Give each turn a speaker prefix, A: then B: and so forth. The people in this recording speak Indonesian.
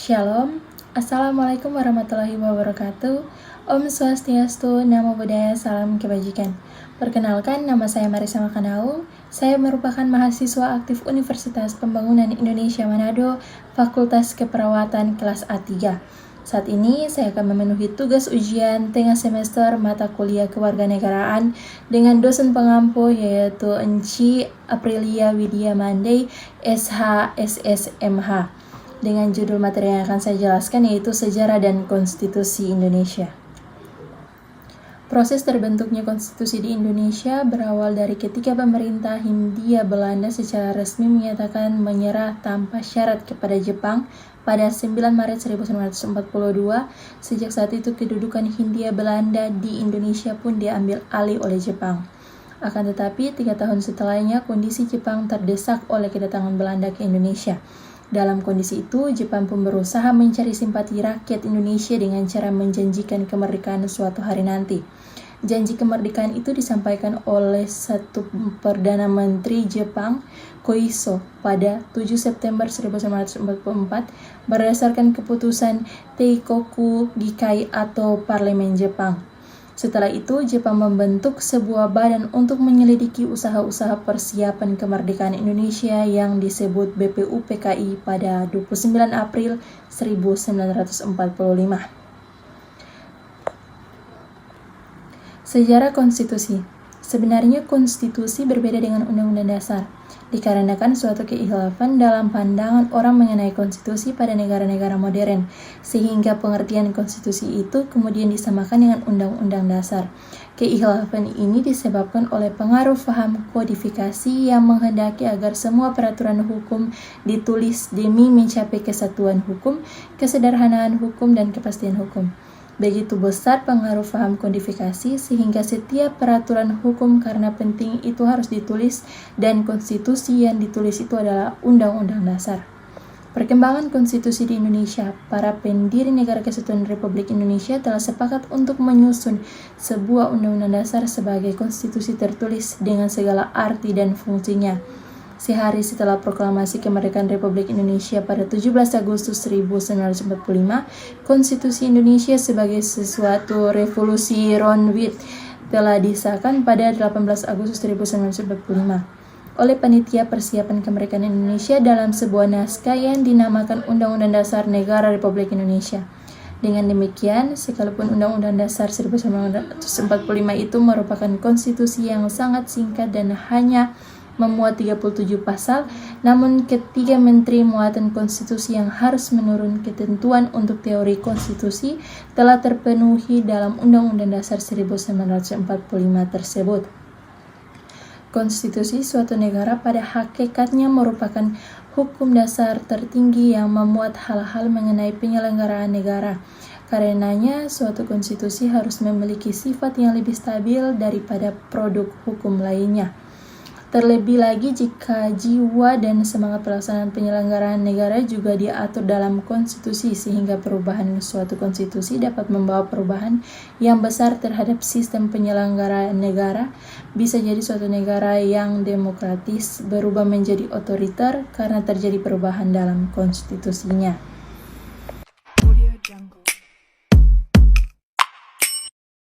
A: Shalom, Assalamualaikum warahmatullahi wabarakatuh. Om Swastiastu, Namo Buddhaya, Salam Kebajikan. Perkenalkan, nama saya Marisa Makanau. Saya merupakan mahasiswa aktif Universitas Pembangunan Indonesia Manado, Fakultas Keperawatan kelas A3. Saat ini saya akan memenuhi tugas ujian tengah semester mata kuliah kewarganegaraan dengan dosen pengampu yaitu Enci Aprilia Widya Mandey, SH, SSMH. Dengan judul materi yang akan saya jelaskan yaitu Sejarah dan Konstitusi Indonesia. Proses terbentuknya konstitusi di Indonesia berawal dari ketika pemerintah Hindia Belanda secara resmi menyatakan menyerah tanpa syarat kepada Jepang pada 9 Maret 1942. Sejak saat itu kedudukan Hindia Belanda di Indonesia pun diambil alih oleh Jepang. Akan tetapi 3 tahun setelahnya kondisi Jepang terdesak oleh kedatangan Belanda ke Indonesia. Dalam kondisi itu, Jepang pun berusaha mencari simpati rakyat Indonesia dengan cara menjanjikan kemerdekaan suatu hari nanti. Janji kemerdekaan itu disampaikan oleh satu Perdana Menteri Jepang, Koiso, pada 7 September 1944 berdasarkan keputusan Teikoku Gikai atau Parlemen Jepang. Setelah itu, Jepang membentuk sebuah badan untuk menyelidiki usaha-usaha persiapan kemerdekaan Indonesia yang disebut BPUPKI pada 29 April 1945. Sejarah konstitusi. Sebenarnya konstitusi berbeda dengan undang-undang dasar, dikarenakan suatu kekhilafan dalam pandangan orang mengenai konstitusi pada negara-negara modern, sehingga pengertian konstitusi itu kemudian disamakan dengan undang-undang dasar. Kekhilafan ini disebabkan oleh pengaruh paham kodifikasi yang menghendaki agar semua peraturan hukum ditulis demi mencapai kesatuan hukum, kesederhanaan hukum, dan kepastian hukum. Begitu besar pengaruh paham kodifikasi sehingga setiap peraturan hukum karena penting itu harus ditulis, dan konstitusi yang ditulis itu adalah undang-undang dasar. Perkembangan konstitusi di Indonesia, para pendiri Negara Kesatuan Republik Indonesia telah sepakat untuk menyusun sebuah undang-undang dasar sebagai konstitusi tertulis dengan segala arti dan fungsinya. Sehari setelah proklamasi kemerdekaan Republik Indonesia pada 17 Agustus 1945, Konstitusi Indonesia sebagai sesuatu revolusi Ronwit telah disahkan pada 18 Agustus 1945 oleh Panitia Persiapan Kemerdekaan Indonesia dalam sebuah naskah yang dinamakan Undang-Undang Dasar Negara Republik Indonesia. Dengan demikian, sekalipun Undang-Undang Dasar 1945 itu merupakan konstitusi yang sangat singkat dan hanya memuat 37 pasal, namun ketiga menteri muatan konstitusi yang harus menurun ketentuan untuk teori konstitusi telah terpenuhi dalam Undang-Undang Dasar 1945 tersebut. Konstitusi suatu negara pada hakikatnya merupakan hukum dasar tertinggi yang memuat hal-hal mengenai penyelenggaraan negara. Karenanya, suatu konstitusi harus memiliki sifat yang lebih stabil daripada produk hukum lainnya. Terlebih lagi jika jiwa dan semangat pelaksanaan penyelenggaraan negara juga diatur dalam konstitusi, sehingga perubahan suatu konstitusi dapat membawa perubahan yang besar terhadap sistem penyelenggaraan negara. Bisa jadi suatu negara yang demokratis berubah menjadi otoriter karena terjadi perubahan dalam konstitusinya.